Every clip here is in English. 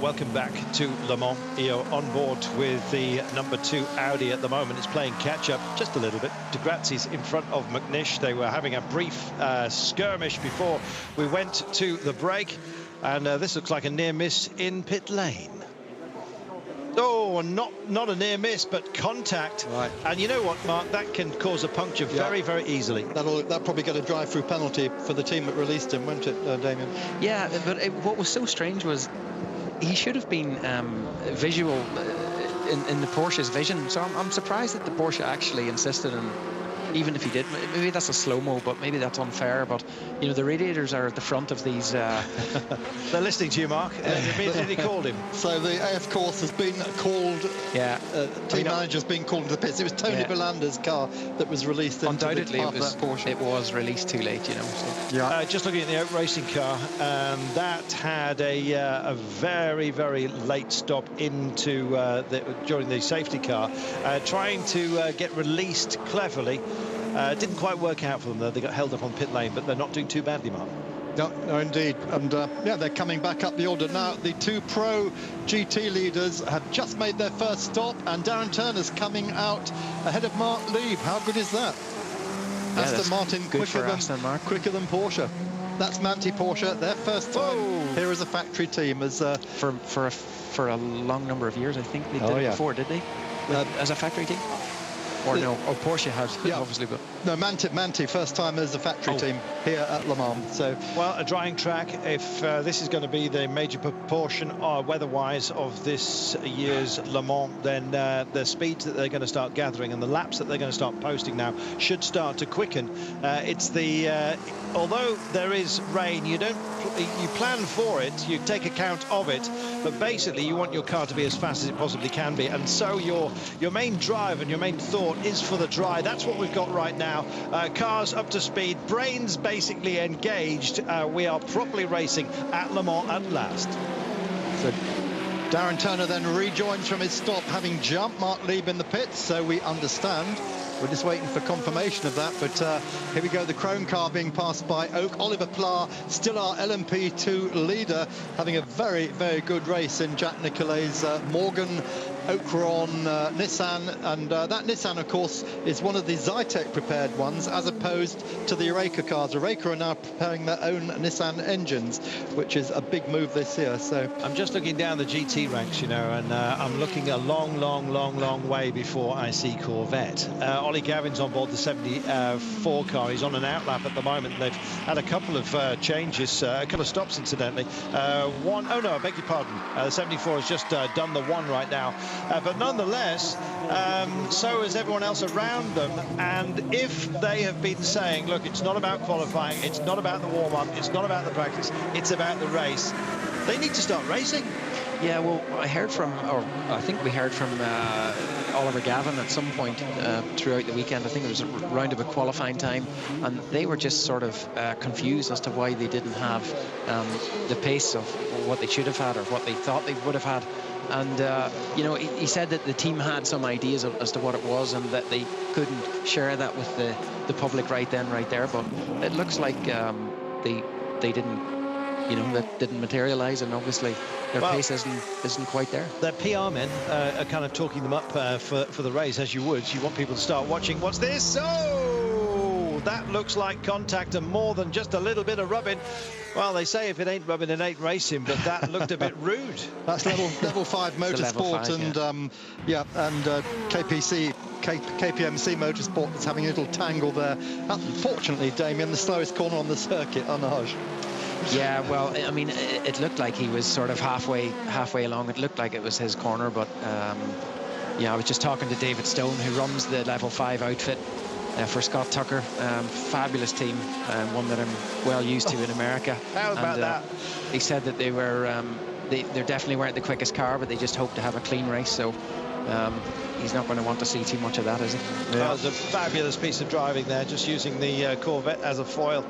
Welcome back to Le Mans. You're on board with the #2 Audi at the moment. It's playing catch-up just a little bit. De Grazi's in front of McNish. They were having a brief skirmish before we went to the break. And this looks like a near miss in pit lane. Oh, not a near miss, but contact. Right. And you know what, Mark? That can cause a puncture very, very easily. That'll probably get a drive-through penalty for the team that released him, won't it, Damien? Yeah, but what was so strange was he should have been visual in the Porsche's vision. So I'm surprised that the Porsche actually insisted on, even if he did, maybe that's a slow-mo, but maybe that's unfair. But, you know, the radiators are at the front of these... They're listening to you, Mark. They immediately called him. So the AF course has been called... Yeah. Team manager's been called into the pits. It was Tony Berlander's car that was released into Undoubtedly, the path of that Porsche. It was released too late, you know. So. Yeah. Just looking at the out racing car, that had a very, very late stop into during the safety car, trying to get released cleverly. Didn't quite work out for them, though. They got held up on pit lane, but they're not doing too badly, Mark. No, indeed. And, yeah, they're coming back up the order now. The two pro GT leaders have just made their first stop, and Darren Turner's coming out ahead of Mark Lieb. How good is that? Yeah, Aston Martin quicker than Porsche. That's Manti Porsche, their first time here as a factory team. As for a long number of years, I think they did it before, did they? As a factory team? Or no? Oh, Porsche has, obviously, but no, Manti, first time as a factory team here at Le Mans. So, well, a drying track. If this is going to be the major proportion, weather-wise, of this year's Le Mans, then the speeds that they're going to start gathering and the laps that they're going to start posting now should start to quicken. It's the although there is rain, you plan for it, you take account of it, but basically you want your car to be as fast as it possibly can be, and so your main drive and your main thought is for the dry. That's what we've got right now. Cars up to speed, brains basically engaged. We are properly racing at Le Mans at last. So Darren Turner then rejoins from his stop, having jumped Mark Lieb in the pits, so we understand. We're just waiting for confirmation of that, but here we go, the Chrome car being passed by Oak. Oliver Pla, still our LMP2 leader, having a very, very good race in Jack Nicolet's Morgan Ocron Nissan, and that Nissan, of course, is one of the Zytec prepared ones, as opposed to the Eureka cars. Eureka are now preparing their own Nissan engines, which is a big move this year. So I'm just looking down the GT ranks, you know, and I'm looking a long way before I see Corvette. Ollie Gavin's on board the 74 car. He's on an outlap at the moment. They've had a couple of changes, a couple of stops, incidentally. I beg your pardon. The 74 has just done the one right now. But nonetheless, so is everyone else around them. And if they have been saying, look, it's not about qualifying, it's not about the warm-up, it's not about the practice, it's about the race, they need to start racing. Yeah, well, I think we heard from Oliver Gavin at some point throughout the weekend. I think it was around about qualifying time, and they were just sort of confused as to why they didn't have the pace of what they should have had or what they thought they would have had. And, you know, he said that the team had some ideas as to what it was and that they couldn't share that with the public right then, right there. But it looks like they didn't you know, that didn't materialise, and obviously their pace isn't quite there. Their PR men are kind of talking them up for the race, as you would. You want people to start watching. What's this? Oh, that looks like contact and more than just a little bit of rubbing. Well, they say if it ain't rubbing, it ain't racing, but that looked a bit rude. That's level 5 motorsport, and KPMC motorsport that's having a little tangle there. Unfortunately, Damien, the slowest corner on the circuit, Arnage. Yeah, well, I mean, it looked like he was sort of halfway along. It looked like it was his corner, but yeah, I was just talking to David Stone, who runs the level 5 outfit for Scott Tucker. Fabulous team, one that I'm well used to in America. How about that? He said that they were, they definitely weren't the quickest car, but they just hoped to have a clean race. So he's not going to want to see too much of that, is he? Yeah. That was a fabulous piece of driving there, just using the Corvette as a foil.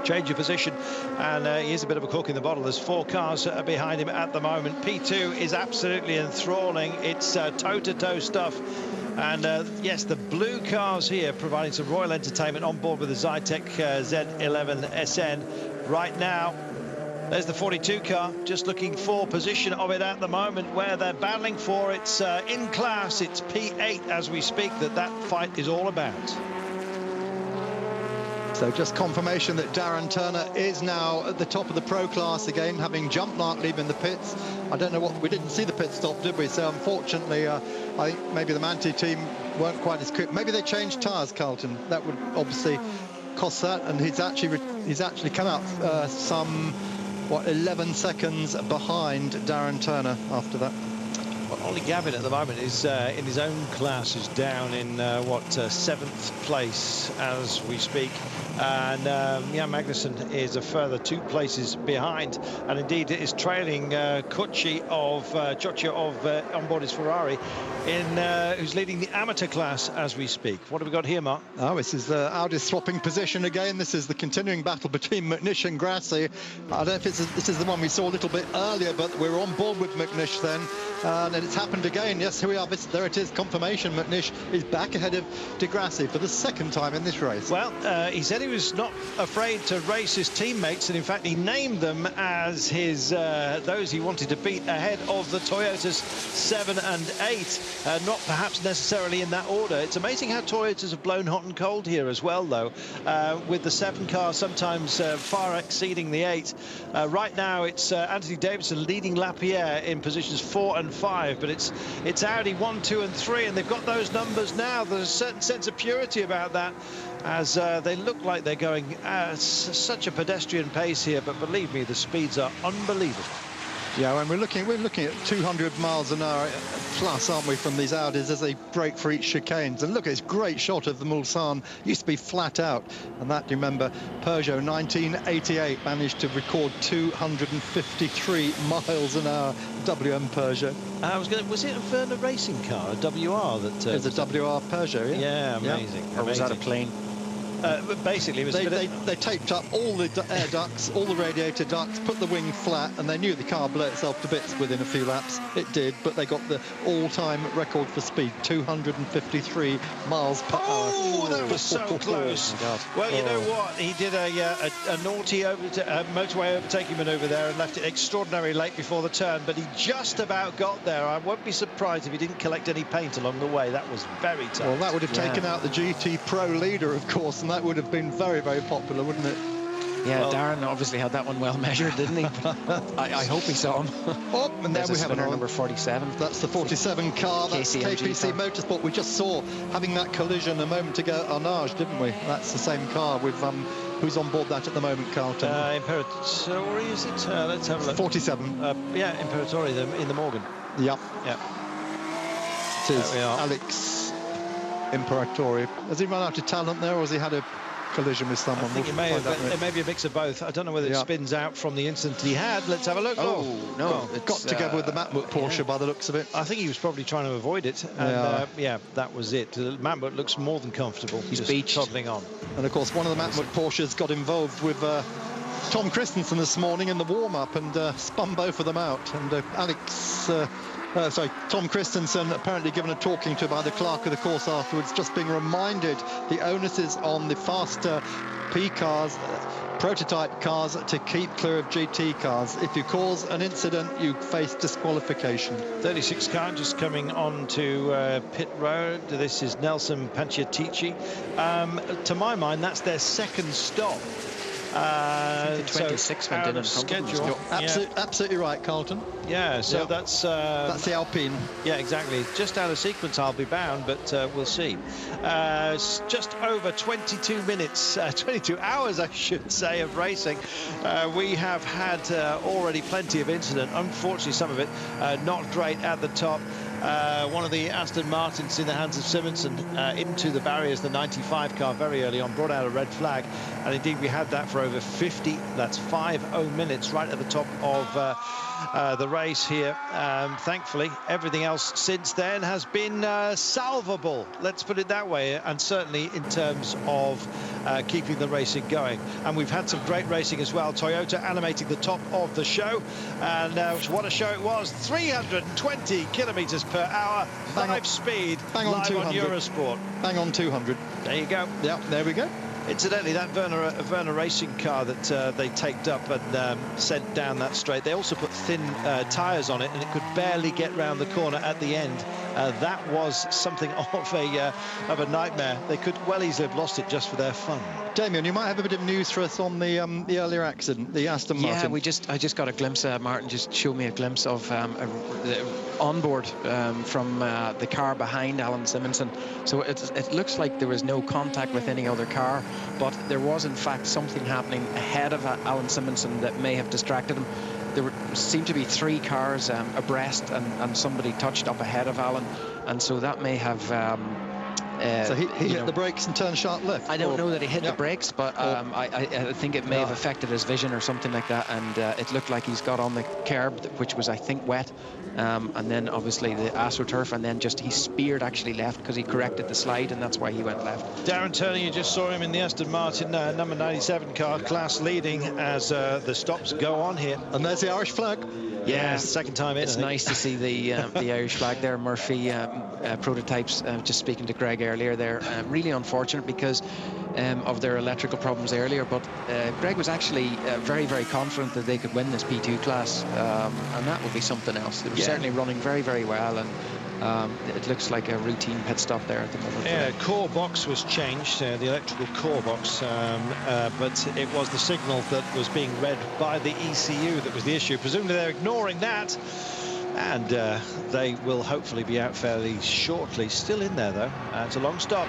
Change of position, and he is a bit of a cork in the bottle. There's 4 cars behind him at the moment. P2 is absolutely enthralling. It's toe-to-toe stuff. And yes, the blue cars here providing some royal entertainment on board with the Zytec Z11 SN. Right now, there's the 42 car, just looking for position of it at the moment, where they're battling for. It's in class. It's P8 as we speak, that fight is all about. So just confirmation that Darren Turner is now at the top of the pro class again, having jumped Mark Lieb in the pits. I don't know what, we didn't see the pit stop, did we? So unfortunately, I think maybe the Manti team weren't quite as quick. Maybe they changed tyres, Carlton. That would obviously cost that. And he's actually come out some, 11 seconds behind Darren Turner after that. Well, Ollie Gavin at the moment is in his own class, is down in 7th place as we speak, and Jan Magnussen is a further 2 places behind, and indeed is trailing Cocci of on board his Ferrari, who's leading the amateur class as we speak. What have we got here, Mark? Oh, this is Audi swapping position again. This is the continuing battle between McNish and Grassi. I don't know if this is the one we saw a little bit earlier, but we're on board with McNish then. And it's happened again. Yes, here we are. There it is. Confirmation. McNish is back ahead of De Grassi for the 2nd time in this race. Well, he said he was not afraid to race his teammates, and in fact he named them as his those he wanted to beat ahead of the Toyotas 7 and 8. Not perhaps necessarily in that order. It's amazing how Toyotas have blown hot and cold here as well, though, with the 7 car sometimes far exceeding the 8. Right now it's Anthony Davidson leading Lapierre in positions 4 and 5, but it's Audi 1, 2 and 3, and they've got those numbers now. There's a certain sense of purity about that, as they look like they're going such a pedestrian pace here, but believe me, the speeds are unbelievable. Yeah, when we're looking at 200 miles an hour plus, aren't we, from these Audis as they break for each chicanes. And look at this great shot of the Mulsanne. Used to be flat out, and that, you remember, Peugeot 1988 managed to record 253 miles an hour. WM Peugeot. Was it a Werner racing car, a WR that? It was a WR Peugeot. Yeah, amazing. Or was that a plane? Basically, it was they taped up all the air ducts, all the radiator ducts, put the wing flat, and they knew the car blew itself to bits within a few laps. It did, but they got the all-time record for speed, 253 miles per hour. Oh, that was so close. Well, you know what? He did a naughty motorway overtaking manoeuvre there and left it extraordinarily late before the turn, but he just about got there. I won't be surprised if he didn't collect any paint along the way. That was very tough. Well, that would have taken out the GT Pro leader, of course, and that would have been very, very popular, wouldn't it? Yeah, well, Darren obviously had that one well measured, didn't he? I hope he saw him. Oh, and there we have number 47. That's the 47 car. That's KPC Motorsport. We just saw having that collision a moment ago, Arnage, didn't we? That's the same car with who's on board that at the moment, Carlton? Imperatori, is it? Let's have a look. 47. Yeah, Imperatori in the Morgan. Yep. Yeah. It is Alex Imperatori. Has he run out of talent there, or has he had a collision with someone? I think it may be a mix of both. I don't know whether it spins out from the incident he had. Let's have a look. Oh no, it's got together with the Matmut Porsche by the looks of it. I think he was probably trying to avoid it, and yeah, that was it. Matmut looks more than comfortable. He's beached, toddling on. And of course, one of the Matmut Porsches got involved with Tom Christensen this morning in the warm-up and spun both of them out. And Tom Christensen apparently given a talking to by the clerk of the course afterwards, just being reminded the onus is on the faster P cars prototype cars to keep clear of GT cars. If you cause an incident, you face disqualification. 36 car just coming on to pit road. This is Nelson Panciatici. To my mind, that's their second stop. The 26 so went in of schedule. Absolutely right, Carlton. Yeah, so that's the Alpine. Yeah, exactly. Just out of sequence, I'll be bound, but we'll see. Just over 22 minutes, 22 hours, I should say, of racing. We have had already plenty of incident. Unfortunately, some of it not great at the top. One of the Aston Martins in the hands of Simonson into the barriers, the 95 car very early on, brought out a red flag. And indeed, we had that for over 50, that's 50 minutes right at the top of the race here. Thankfully, everything else since then has been salvable, let's put it that way, and certainly in terms of keeping the racing going. And we've had some great racing as well. Toyota animating the top of the show, and what a show it was. 320 kilometers per hour, live speed, bang on live 200. on Eurosport. Bang on 200. There you go. Yeah, there we go. Incidentally, that Werner racing car that they taped up and sent down that straight, they also put thin tyres on it, and it could barely get round the corner at the end. That was something of a nightmare. They could well easily have lost it just for their fun. Damien, you might have a bit of news for us on the earlier accident, the Aston Martin. Yeah, I just got a glimpse. Martin just showed me a glimpse of onboard from the car behind Alan Simonson. So it looks like there was no contact with any other car, but there was in fact something happening ahead of Alan Simonson that may have distracted him. There seemed to be 3 cars abreast, and somebody touched up ahead of Alan, and so that may have so he hit the brakes and turned sharp left. I don't know that he hit the brakes, but I think it may have affected his vision or something like that, and it looked like he's got on the curb, which was, I think, wet, and then obviously the AstroTurf, and then just he speared actually left because he corrected the slide, and that's why he went left. Darren Turner, you just saw him in the Aston Martin number 97 car, class leading as the stops go on here. And there's the Irish flag. Yeah, second time in. It's nice to see the Irish flag there. Murphy prototypes. Just speaking to Greg earlier, there really unfortunate because of their electrical problems earlier. But Greg was actually very, very confident that they could win this P2 class, and that would be something else. They were certainly running very, very well, and it looks like a routine pit stop there at the moment. Yeah, core box was changed, the electrical core box, but it was the signal that was being read by the ECU that was the issue. Presumably they're ignoring that, and they will hopefully be out fairly shortly. Still in there though. It's a long stop.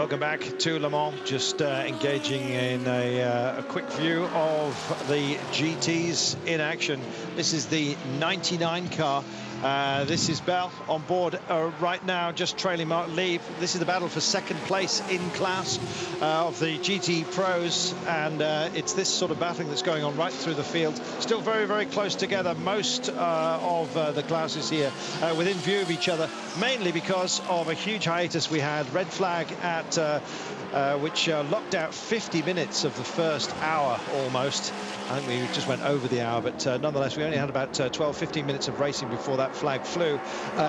Welcome back to Le Mans. Just engaging in a quick view of the GTs in action. This is the 99 car. This is Bell on board right now, just trailing Mark Lieb. This is the battle for second place in class of the GT Pros, and it's this sort of battling that's going on right through the field. Still very, very close together. Most of the classes here within view of each other, mainly because of a huge hiatus we had. Red flag at which locked out 50 minutes of the first hour almost. I think we just went over the hour, but nonetheless, we only had about 12-15 minutes of racing before that flag flew.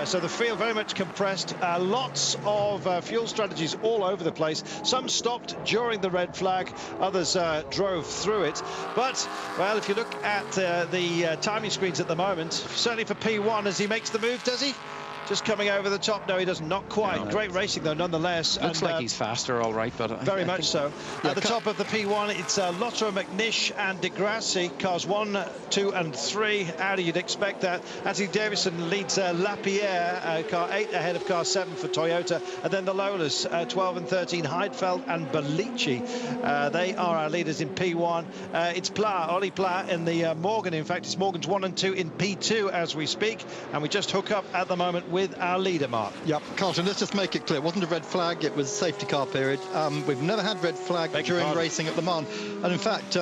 So the field very much compressed. Lots of fuel strategies all over the place. Some stopped during the red flag, others drove through it. But, well, if you look at the timing screens at the moment, certainly for P1 as he makes the move, does he? Just coming over the top. No, he doesn't. Not quite. No, great racing, though, nonetheless. Looks like he's faster, all right, but... Very much so. Yeah, at the top of the P1, it's Lotto, McNish and De Grassi. Cars 1, 2 and 3. How do you'd expect that? Anthony Davison leads Lapierre, car 8 ahead of car 7 for Toyota. And then the Lolas, 12 and 13, Heidfeld and Bellici. They are our leaders in P1. It's Pla, Ollie Pla in the Morgan. In fact, it's Morgan's 1 and 2 in P2 as we speak. And we just hook up at the moment with our leader, Mark. Yep, Carlton, let's just make it clear. It wasn't a red flag, it was safety car period. We've never had red flag during racing at Le Mans. And in fact,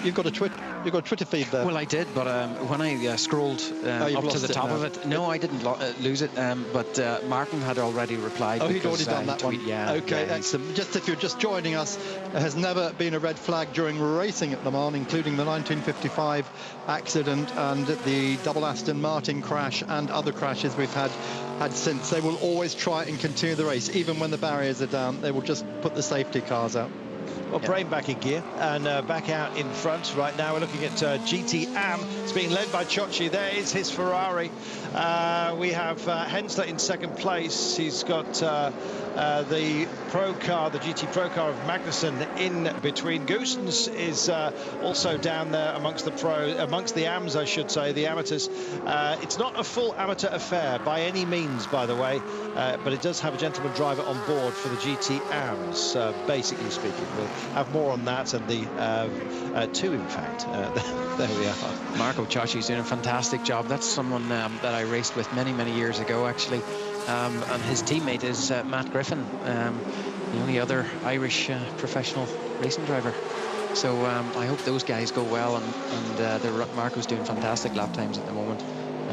you've got a Twitter feed there. Well, I did, but when I scrolled up to the top of it, no, I didn't lose it. But Martin had already replied. Oh, he'd already done that one. Yeah. Okay, yeah, excellent. Just if you're just joining us, there has never been a red flag during racing at Le Mans, including the 1955 accident and the double Aston Martin crash and other crashes we've had since. They will always try and continue the race, even when the barriers are down. They will just put the safety cars out. Well, Brain back in gear and back out in front. Right now we're looking at GT Am. It's being led by Ciocci. There is his Ferrari. We have Hensler in second place. He's got the pro car, the GT Pro car of Magnussen in between. Goosens is also down there amongst the AMs, I should say, the amateurs. It's not a full amateur affair by any means, by the way, but it does have a gentleman driver on board for the GT AMs, basically speaking. We'll have more on that and the two, in fact. There we are. Marco Ciocci's doing a fantastic job. That's someone that I raced with many years ago, actually. And his teammate is Matt Griffin, the only other Irish professional racing driver. So I hope those guys go well, and Marco's doing fantastic lap times at the moment.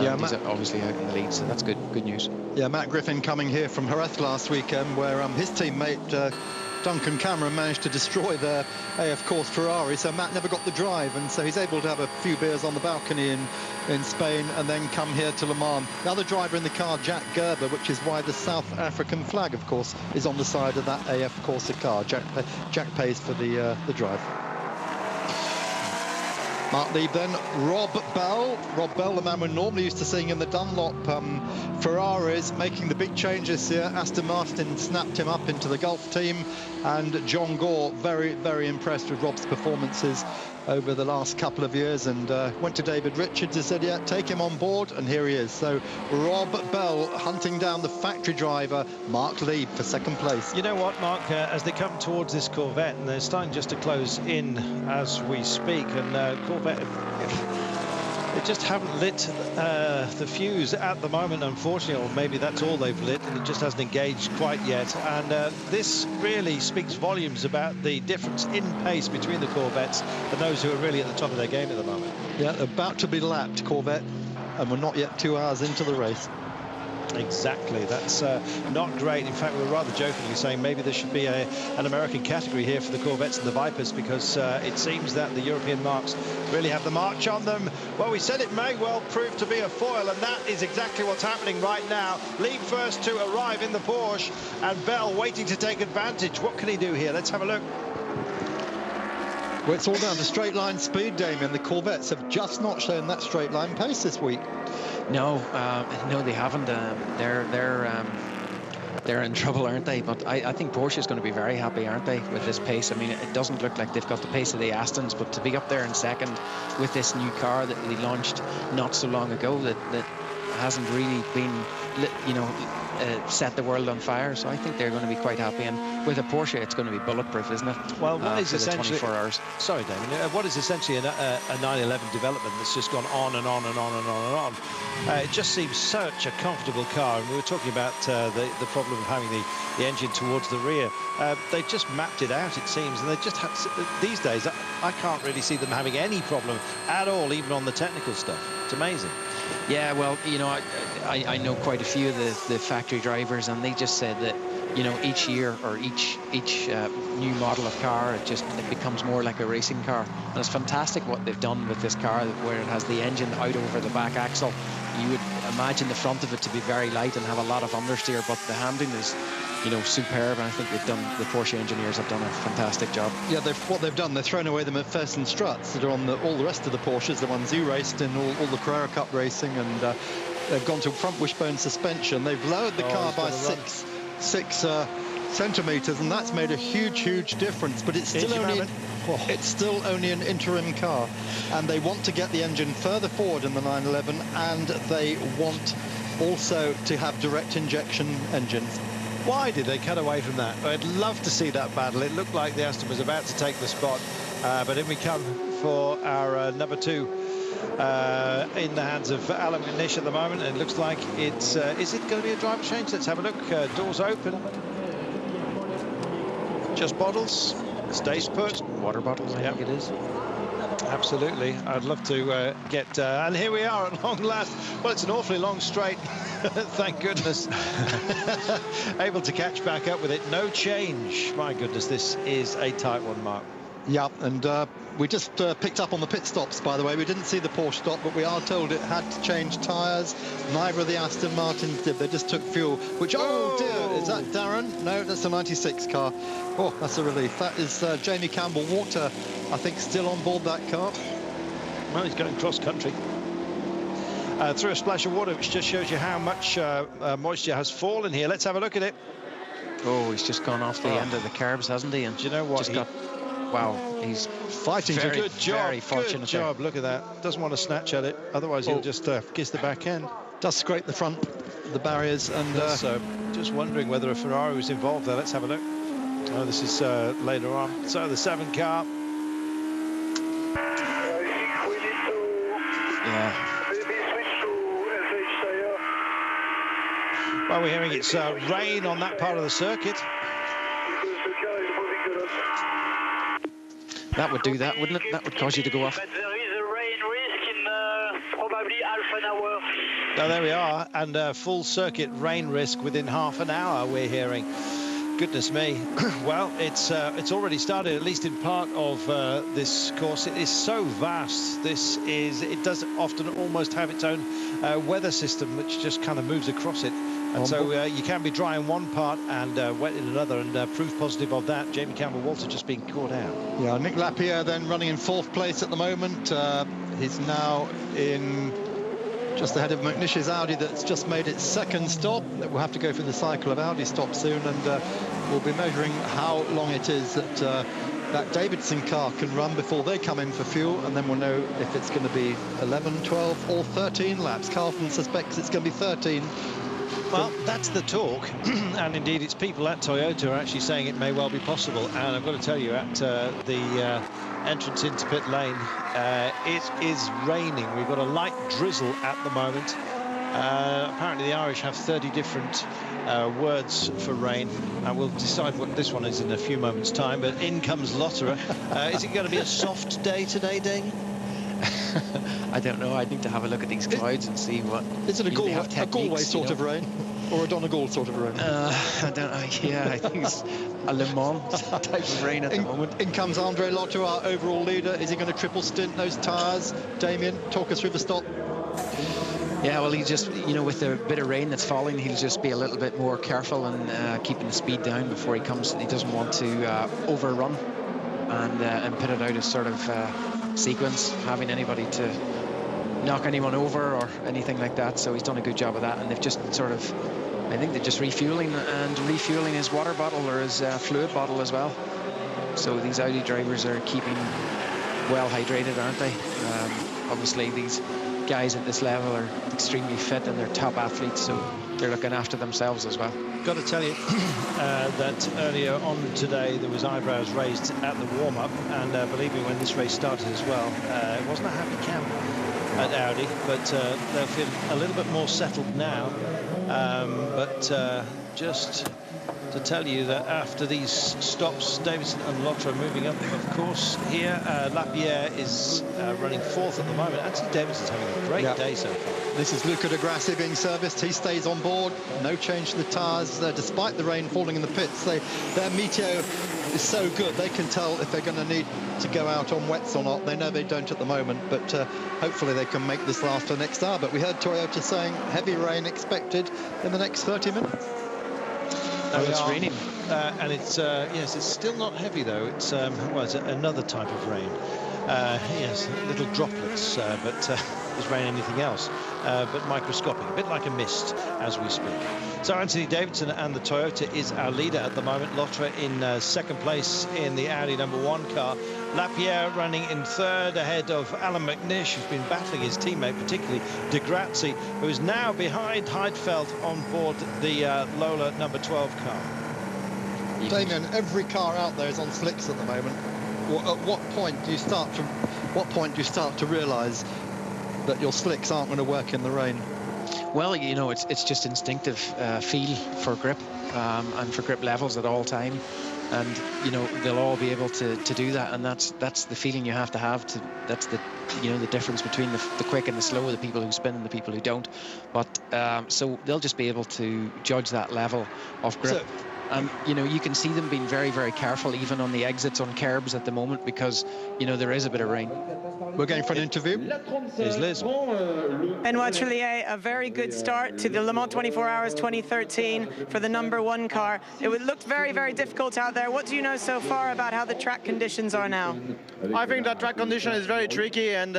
Yeah, he's obviously out in the lead, so that's good news. Yeah, Matt Griffin coming here from Jerez last weekend, where his teammate Duncan Cameron managed to destroy their AF Course Ferrari, so Matt never got the drive, and so he's able to have a few beers on the balcony in Spain and then come here to Le Mans. The other driver in the car, Jack Gerber, which is why the South African flag, of course, is on the side of that AF Corsa car. Jack pays for the drive. Mark Lieb then, Rob Bell, the man we're normally used to seeing in the Dunlop Ferraris, making the big changes here. Aston Martin snapped him up into the Gulf team, and John Gore very impressed with Rob's performances over the last couple of years, and went to David Richards and said, yeah, take him on board, and here he is. So Rob Bell hunting down the factory driver Mark Lieb for second place. You know what, Mark, as they come towards this Corvette, and they're starting just to close in as we speak, and Corvette, they just haven't lit the fuse at the moment, unfortunately, or maybe that's all they've lit, and it just hasn't engaged quite yet. And this really speaks volumes about the difference in pace between the Corvettes and those who are really at the top of their game at the moment. Yeah, about to be lapped, Corvette, and we're not yet 2 hours into the race. Exactly, that's not great. In fact, we were rather jokingly saying maybe there should be an American category here for the Corvettes and the Vipers, because it seems that the European marks really have the march on them. Well, we said it may well prove to be a foil, and that is exactly what's happening right now. Lieb first to arrive in the Porsche, and Bell waiting to take advantage. What can he do here? Let's have a look. Well, it's all down to straight line speed, Damien. The Corvettes have just not shown that straight line pace this week. No, they haven't. They're in trouble, aren't they? But I think Porsche is going to be very happy, aren't they, with this pace? I mean, it doesn't look like they've got the pace of the Astons, but to be up there in second with this new car that they launched not so long ago, that hasn't really been, set the world on fire. So I think they're going to be quite happy. And with a Porsche, it's going to be bulletproof, isn't it? Well, what is for the essentially 24 hours. Sorry, Damien. What is essentially a 911 development that's just gone on and on and on and on and on. It just seems such a comfortable car. And we were talking about the problem of having the engine towards the rear. They've just mapped it out, it seems, and they just have, these days I can't really see them having any problem at all, even on the technical stuff. It's amazing. Yeah, well, you know, I know quite a few of the factory drivers, and they just said that, you know, each year or each new model of car, it becomes more like a racing car. And it's fantastic what they've done with this car, where it has the engine out over the back axle. You would imagine the front of it to be very light and have a lot of understeer, but the handling is, you know, superb. And I think the Porsche engineers have done a fantastic job. Yeah, what they've done, they've thrown away the McPherson struts that are on all the rest of the Porsches, the ones you raced in, all the Carrera Cup racing, and they've gone to front wishbone suspension. They've lowered the car by six centimeters, and that's made a huge difference. But it's still only an interim car, and they want to get the engine further forward in the 911, and they want also to have direct injection engines. Why did they cut away from that? I'd love to see that battle. It looked like the Aston was about to take the spot, but in we come for our number 2 in the hands of Alan McNish at the moment, and it looks like it's is it going to be a driver change? Let's have a look. Doors open. Just bottles. Stays put. Water bottles, I think it is. Absolutely. I'd love to get... and here we are at long last. Well, it's an awfully long straight. Thank goodness. Able to catch back up with it. No change. My goodness, this is a tight one, Mark. Yeah, and we just picked up on the pit stops, by the way. We didn't see the Porsche stop, but we are told it had to change tyres. Neither of the Aston Martins did. They just took fuel, which, oh dear, is that Darren? No, that's a 96 car. Oh, that's a relief. That is Jamie Campbell. Walter, I think, still on board that car. Well, he's going cross-country. Through a splash of water, which just shows you how much moisture has fallen here. Let's have a look at it. Oh, he's just gone off the end of the curbs, hasn't he? And do you know what? Wow, he's fighting. Good job. Look at that. Doesn't want to snatch at it. Otherwise, he'll just kiss the back end. Does scrape the front, the barriers, and so just wondering whether a Ferrari was involved there. Let's have a look. Oh, this is later on. So the 7 car. Yeah. Well, we're hearing it's rain on that part of the circuit. That would do that, wouldn't it? That would cause you to go off. But there is a rain risk in probably half an hour. Oh, there we are, and full circuit rain risk within half an hour, we're hearing. Goodness me. Well, it's already started, at least in part of this course. It is so vast. It does often almost have its own weather system, which just kind of moves across it. And so you can be dry in one part and wet in another, and proof positive of that, Jamie Campbell Walter just being caught out. Yeah, Nick Lapierre then running in 4th place at the moment. He's now in just ahead of McNish's Audi that's just made its 2nd stop. We'll have to go through the cycle of Audi stops soon, and we'll be measuring how long it is that Davidson car can run before they come in for fuel, and then we'll know if it's going to be 11, 12 or 13 laps. Carlton suspects it's going to be 13. Well, that's the talk, and indeed it's people at Toyota are actually saying it may well be possible. And I've got to tell you, at the entrance into pit lane, it is raining. We've got a light drizzle at the moment. Apparently the Irish have 30 different words for rain, and we'll decide what this one is in a few moments' time. But in comes Lotterer. Is it going to be a soft day today, Damien? I don't know. I need to have a look at these clouds and see what. Is it a Galway sort of rain, or a Donegal sort of rain? I don't know. Yeah, I think it's a Le Mans type of rain at the moment. In comes Andre Lotto, our overall leader. Is he going to triple stint those tyres? Damien, talk us through the stop. Yeah, well, he just, you know, with the bit of rain that's falling, he'll just be a little bit more careful and keeping the speed down before he comes. He doesn't want to overrun and put it out as sort of sequence, having anybody to knock anyone over or anything like that. So he's done a good job of that, and they've just sort of, I think they're just refueling his water bottle or his fluid bottle as well. So these Audi drivers are keeping well hydrated, aren't they? Obviously these guys at this level are extremely fit and they're top athletes, so they're looking after themselves as well. Got to tell you that earlier on today there was eyebrows raised at the warm-up, and believe me, when this race started as well, it wasn't a happy camp at Audi, but they'll feel a little bit more settled now. Just to tell you that after these stops, Davidson and Lotter are moving up. Of course, here Lapierre is running fourth at the moment. Anthony Davidson's having a great day so far. This is Luca de Grassi being serviced. He stays on board. No change to the tyres, despite the rain falling in the pits. Their meteo is so good, they can tell if they're going to need to go out on wets or not. They know they don't at the moment, but hopefully they can make this last for the next hour. But we heard Toyota saying heavy rain expected in the next 30 minutes. Oh, it's raining. And it's, yes, it's still not heavy, though. It's, well, it's another type of rain. Yes, little droplets, but is rain anything else? But microscopic, a bit like a mist as we speak. So Anthony Davidson and the Toyota is our leader at the moment. Lotter in second place in the Audi #1 car. Lapierre running in third ahead of Alan McNish, who's been battling his teammate, particularly de Grazzi, who is now behind Heidfeld on board the Lola #12 car. Damien, every car out there is on slicks at the moment. At what point do you start to realise that your slicks aren't going to work in the rain? Well, you know, it's just instinctive feel for grip and for grip levels at all time, and you know they'll all be able to do that, and that's the feeling you have to have. That's the the difference between the quick and the slow, the people who spin and the people who don't. But so they'll just be able to judge that level of grip. And you can see them being very, very careful even on the exits on curbs at the moment, because there is a bit of rain. We're going for an interview. Here's Liz. Benoit Trillier, a very good start to the Le Mans 24 Hours 2013 for the #1 car. It looked very, very difficult out there. What do you know so far about how the track conditions are now? I think that track condition is very tricky, and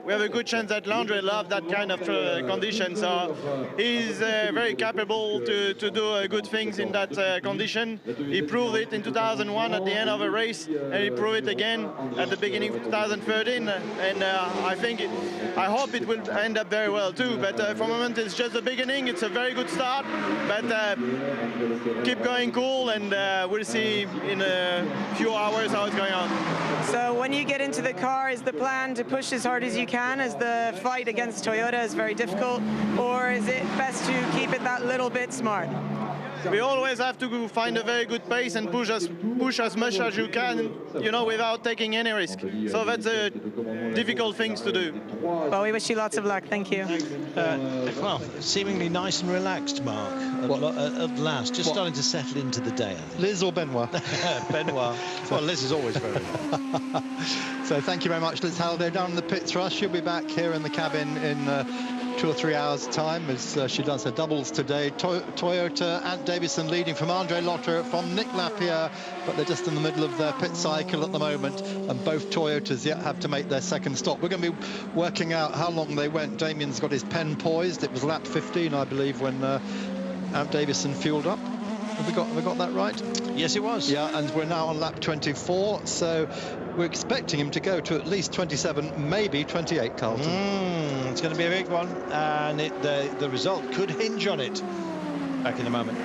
we have a good chance that Landry loves that kind of condition. So he's very capable to do good things in that condition. He proved it in 2001 at the end of a race, and he proved it again at the beginning of 2013. And I hope it will end up very well too. But for the moment, it's just the beginning. It's a very good start, but keep going cool, and we'll see in a few hours how it's going on. So when you get into the car, is the plan to push as hard as you can, as the fight against Toyota is very difficult, or is it best to keep it that little bit smart? We always have to find a very good pace and push as much as you can, without taking any risk. So that's a difficult things to do. Well, we wish you lots of luck. Thank you. Well, seemingly nice and relaxed, Mark, at last. Just starting to settle into the day, I think. Liz or Benoit? Benoit. Well, Liz is always very well. So thank you very much, Liz Halliday, down in the pits for us. She'll be back here in the cabin in 2 or 3 hours' time as she does her doubles today. Toyota, Ant Davidson leading from Andre Lotter, from Nick Lapierre, but they're just in the middle of their pit cycle at the moment, and both Toyotas yet have to make their second stop. We're going to be working out how long they went. Damien's got his pen poised. It was lap 15, I believe, when Ant Davidson fueled up. Have we got that right? Yes, it was. Yeah, and we're now on lap 24, so we're expecting him to go to at least 27, maybe 28, Carlton. It's going to be a big one, and the result could hinge on it. Back in a moment.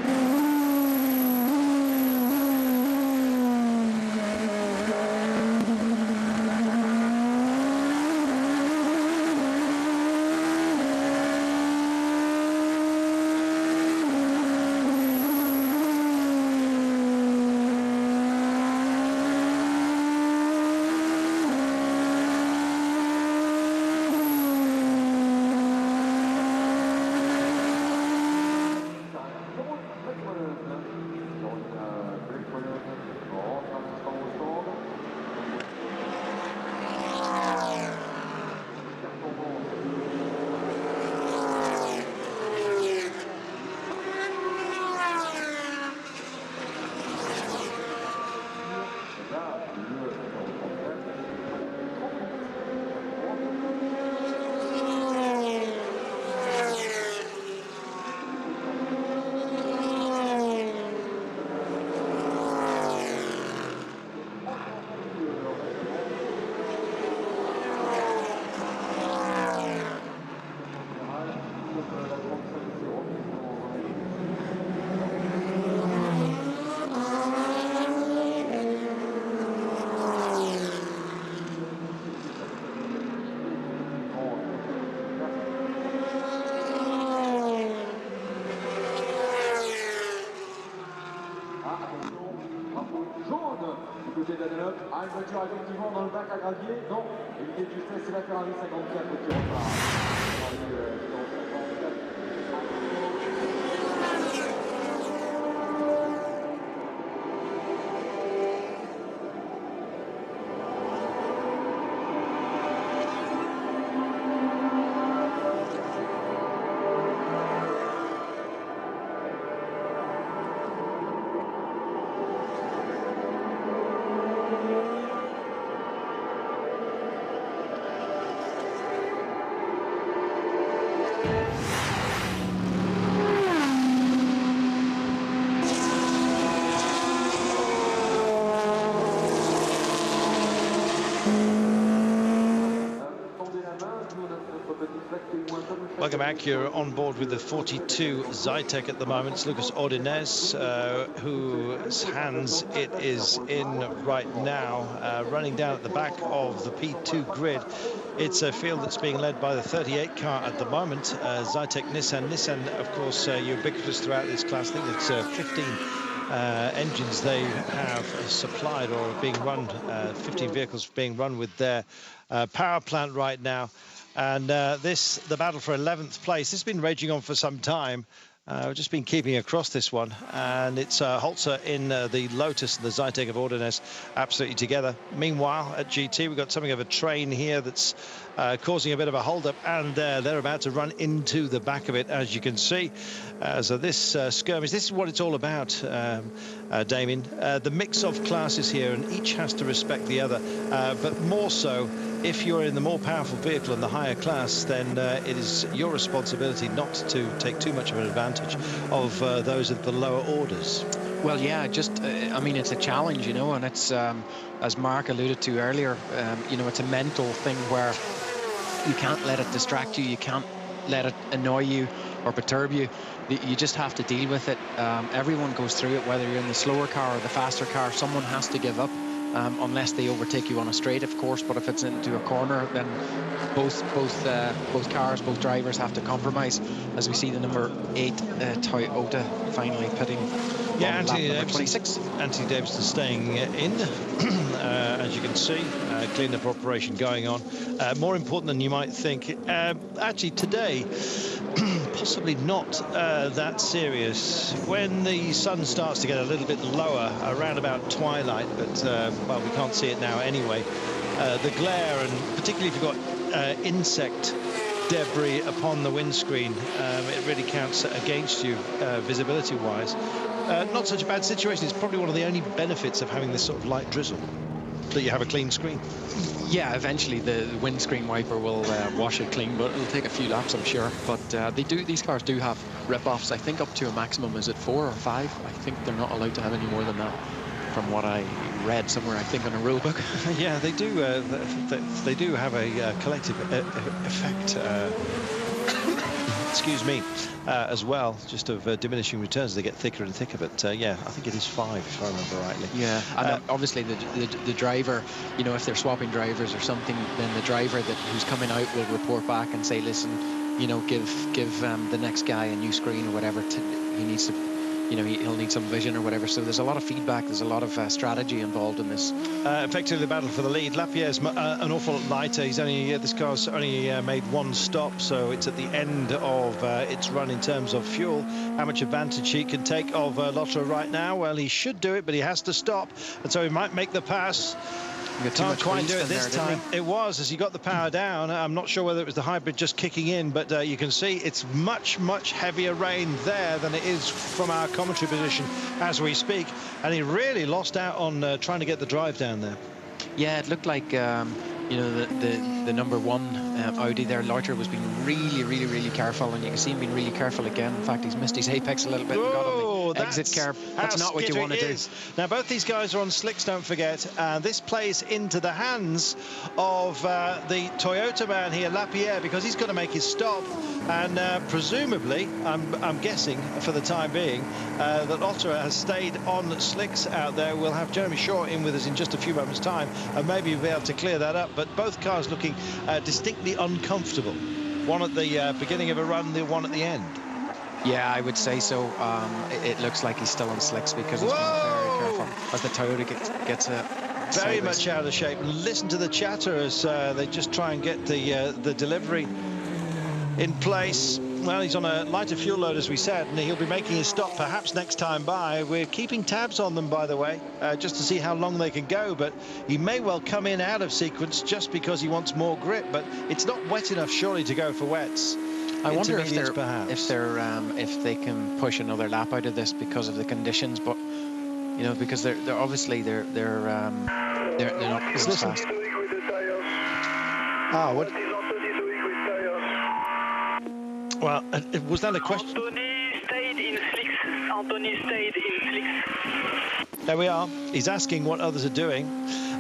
côté d'Analogue. Ah, une voiture effectivement dans le bac à gravier. Non, unité de justesse, c'est la Ferrari 54 qui repart. Welcome back. You're on board with the 42 Zytek at the moment. It's Lucas Ordinez, whose hands it is in right now, running down at the back of the P2 grid. It's a field that's being led by the 38 car at the moment, Zytek Nissan. Nissan, of course, ubiquitous throughout this class. I think it's 15 engines they have supplied or are being run, 15 vehicles being run with their power plant right now. And the battle for 11th place, this has been raging on for some time. We've just been keeping across this one, and it's Holzer in the Lotus and the Zytek of Ordinez absolutely together. Meanwhile, at GT, we've got something of a train here that's causing a bit of a hold-up, and they're about to run into the back of it, as you can see. So this skirmish, this is what it's all about, Damien. The mix of classes here, and each has to respect the other, but more so, if you're in the more powerful vehicle in the higher class, then it is your responsibility not to take too much of an advantage of those at the lower orders. Well, yeah, just, I mean, it's a challenge, you know, and it's, as Mark alluded to earlier, you know, it's a mental thing where you can't let it distract you, you can't let it annoy you or perturb you. You just have to deal with it. Everyone goes through it, whether you're in the slower car or the faster car. Someone has to give up. Unless they overtake you on a straight, of course, but if it's into a corner, then both cars, both drivers have to compromise, as we see the number 8 Toyota finally pitting. Yeah, Anthony Davis is staying in, as you can see, clean-up operation going on. More important than you might think. Actually, today, possibly not that serious. When the sun starts to get a little bit lower, around about twilight, but well, we can't see it now anyway. The glare, and particularly if you've got insect debris upon the windscreen, it really counts against you visibility-wise. Not such a bad situation. It's probably one of the only benefits of having this sort of light drizzle, that you have a clean screen. Yeah, eventually the windscreen wiper will wash it clean, but it'll take a few laps, I'm sure. But these cars do have rip-offs. I think up to a maximum, is it 4 or 5? I think they're not allowed to have any more than that, from what I read somewhere, I think, on a rule book. Yeah, they do. They do have a collective effect. Excuse me, as well, just of diminishing returns. They get thicker and thicker, but yeah, I think it is 5 if I remember rightly. Yeah, and obviously the driver, you know, if they're swapping drivers or something, then the driver who's coming out will report back and say, listen, you know, give the next guy a new screen or whatever. He needs to, you know, he'll need some vision or whatever. So there's a lot of feedback, there's a lot of strategy involved in this. Effectively the battle for the lead. Lapierre's an awful lot lighter. He's only, this car's only made 1 stop, so it's at the end of its run in terms of fuel. How much advantage he can take of Lotterer right now? Well, he should do it, but he has to stop, and so he might make the pass. Can't quite do it this time. It was, as he got the power down. I'm not sure whether it was the hybrid just kicking in, but you can see it's much heavier rain there than it is from our commentary position as we speak, and he really lost out on trying to get the drive down there. Yeah, it looked like you know, the number 1 Audi there, Lotterer, was being really careful, and you can see him being really careful again. In fact, he's missed his apex a little bit. And got on the exit curb. That's not what you want to do. Now, both these guys are on slicks, don't forget, and this plays into the hands of the Toyota man here, Lapierre, because he's got to make his stop, and presumably, I'm guessing for the time being, that Lotterer has stayed on slicks out there. We'll have Jeremy Shaw in with us in just a few moments' time, and maybe we'll be able to clear that up. But both cars looking distinctly uncomfortable. One at the beginning of a run, the one at the end. Yeah, I would say so. It looks like he's still on slicks because he's being very careful as the Toyota gets very much out of shape. And listen to the chatter as they just try and get the delivery in place. Well, he's on a lighter fuel load, as we said, and he'll be making his stop perhaps next time by. We're keeping tabs on them, by the way, just to see how long they can go, but he may well come in out of sequence just because he wants more grip, but it's not wet enough surely to go for wets. I wonder if they can push another lap out of this because of the conditions, but you know, because they're obviously they're not as fast. Ah, what? Well, was that a question? Anthony stayed in slicks. There we are. He's asking what others are doing.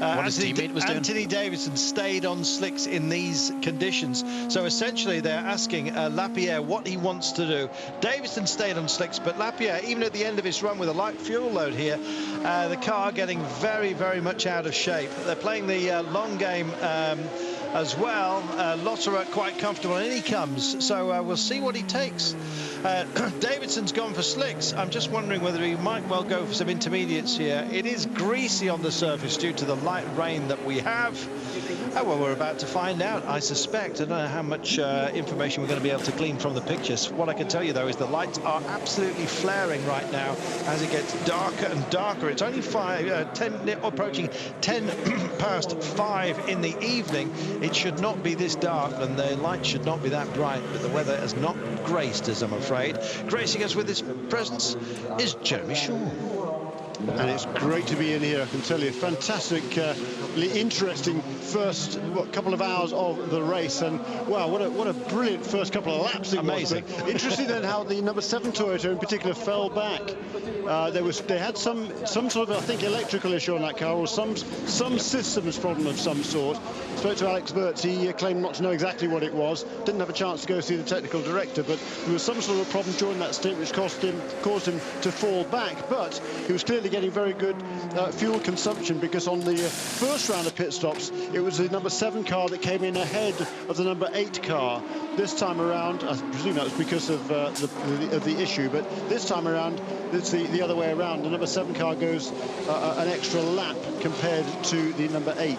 What his teammate was doing. Anthony Davidson stayed on slicks in these conditions. So essentially they're asking Lapierre what he wants to do. Davidson stayed on slicks, but Lapierre, even at the end of his run with a light fuel load here, the car getting very, very much out of shape. They're playing the long game as well. Lotterer quite comfortable, and in he comes. So we'll see what he takes. Davidson's gone for slicks. I'm just wondering whether he might well go for some intermediates here. It is greasy on the surface due to the light rain that we have. Oh, well, we're about to find out, I suspect. I don't know how much information we're going to be able to glean from the pictures. What I can tell you, though, is the lights are absolutely flaring right now as it gets darker and darker. It's only approaching 10 past 5 in the evening. It should not be this dark, and the light should not be that bright, but the weather has not graced us, I'm afraid. Gracing us with his presence is Jeremy Shaw. And it's great to be in here, I can tell you. Fantastically interesting first couple of hours of the race, and wow, what a brilliant first couple of laps it was. Interesting then how the number 7 Toyota in particular fell back. They had some sort of, I think, electrical issue on that car, or some systems problem of some sort. Spoke to Alex Burtz. He claimed not to know exactly what it was. Didn't have a chance to go see the technical director, but there was some sort of problem during that stint which caused him to fall back. But he was clearly getting very good fuel consumption, because on the first round of pit stops it was the number 7 car that came in ahead of the number 8 car. This time around, I presume that was because of the issue, but this time around it's the other way around. The number 7 car goes an extra lap compared to the number 8.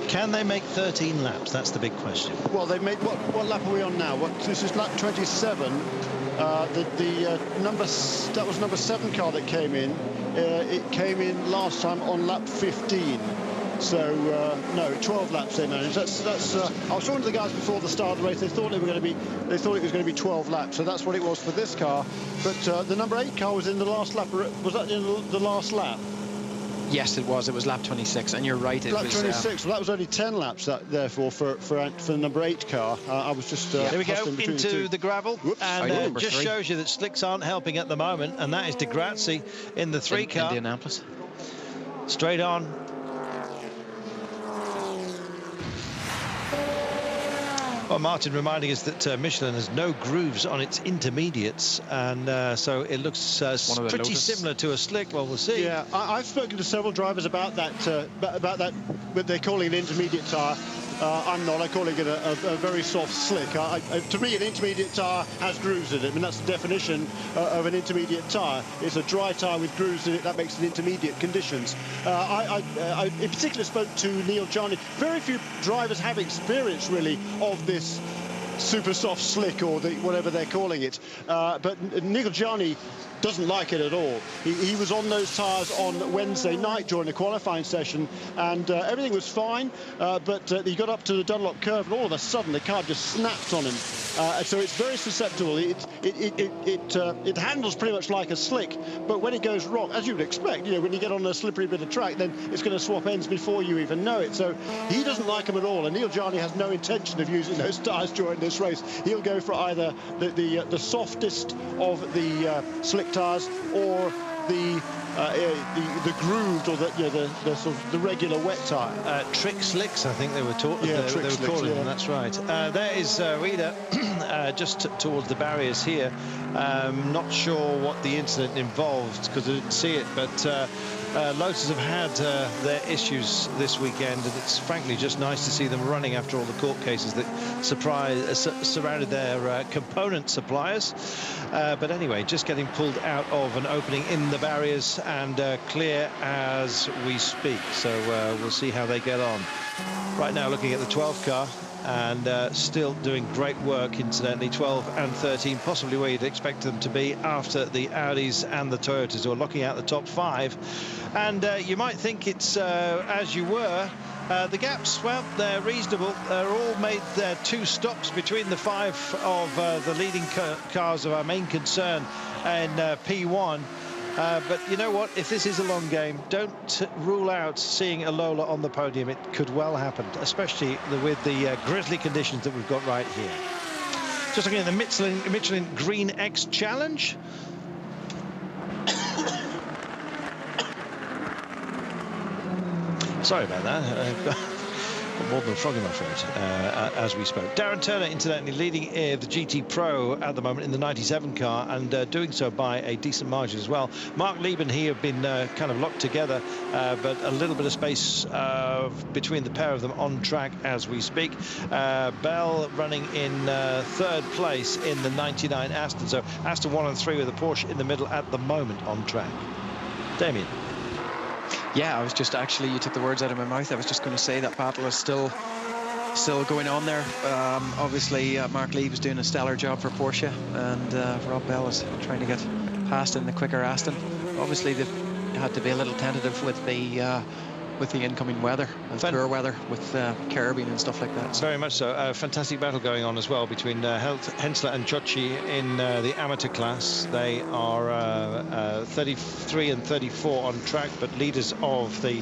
Can they make 13 laps? That's the big question. Well, they made what lap are we on now? This is lap 27. That was number 7 car that came in. It came in last time on lap 15. So no, 12 laps they managed. That's I was talking to the guys before the start of the race. They thought it was going to be 12 laps. So that's what it was for this car. But the number 8 car was in the last lap. Was that in the last lap? Yes, it was. It was lap 26, and you're right. It lap was 26. Well, that was only 10 laps. Therefore, for the number 8 car, I was just. There we go into the gravel, Whoops. and just shows you that slicks aren't helping at the moment, and that is De Grazia in the 3 car. Indianapolis. Straight on. Well, Martin reminding us that Michelin has no grooves on its intermediates, and so it looks pretty similar to a slick. Well, we'll see. Yeah, I've spoken to several drivers about that, but they're calling it an intermediate tyre. I'm not. I'm calling it a very soft slick. To me, an intermediate tyre has grooves in it. I mean, that's the definition of an intermediate tyre. It's a dry tyre with grooves in it. That makes it intermediate conditions. I in particular spoke to Neil Jarney. Very few drivers have experience, really, of this super soft slick, or whatever they're calling it. But Neil Jarney doesn't like it at all. He was on those tyres on Wednesday night during the qualifying session, and everything was fine, but he got up to the Dunlop curve, and all of a sudden the car just snapped on him. So it's very susceptible. It handles pretty much like a slick, but when it goes wrong, as you would expect, when you get on a slippery bit of track, then it's going to swap ends before you even know it. So he doesn't like them at all, and Neil Jarney has no intention of using those tyres during this race. He'll go for either the softest of the slick tyres, or the grooved, or the sort of the regular wet tyre. Trick slicks, I think they were taught. Yeah, they were calling them. That's right. There is Rita just towards the barriers here. Not sure what the incident involved because I didn't see it, but Lotus have had their issues this weekend, and it's frankly just nice to see them running after all the court cases that surrounded their component suppliers. But anyway, just getting pulled out of an opening in the barriers and clear as we speak. So we'll see how they get on. Right now, looking at the 12 car, and still doing great work, incidentally. 12 and 13, possibly where you'd expect them to be after the Audis and the Toyotas, who are locking out the top 5. And you might think it's as you were. The gaps, well, they're reasonable. They're all made 2 stops between the 5 of the leading cars of our main concern in P1. But you know what? If this is a long game, don't rule out seeing a Lola on the podium. It could well happen, especially with the grisly conditions that we've got right here. Just looking at the Michelin Green X Challenge. Sorry about that. More than a frog in my throat as we spoke. Darren Turner, incidentally, leading the GT Pro at the moment in the 97 car, and doing so by a decent margin as well. Mark Lieb and he have been kind of locked together, but a little bit of space between the pair of them on track as we speak. Bell running in 3rd place in the 99 Aston. So Aston 1 and 3 with a Porsche in the middle at the moment on track. Damien. Yeah, I was just actually, you took the words out of my mouth. I was just going to say that battle is still going on there. Obviously, Mark Lieb is doing a stellar job for Porsche, and Rob Bell is trying to get past in the quicker Aston. Obviously, they've had to be a little tentative with the incoming weather, poor weather with Caribbean and stuff like that. So. Very much so. A fantastic battle going on as well between Hensler and Ciocci in the amateur class. They are 33 and 34 on track, but leaders of the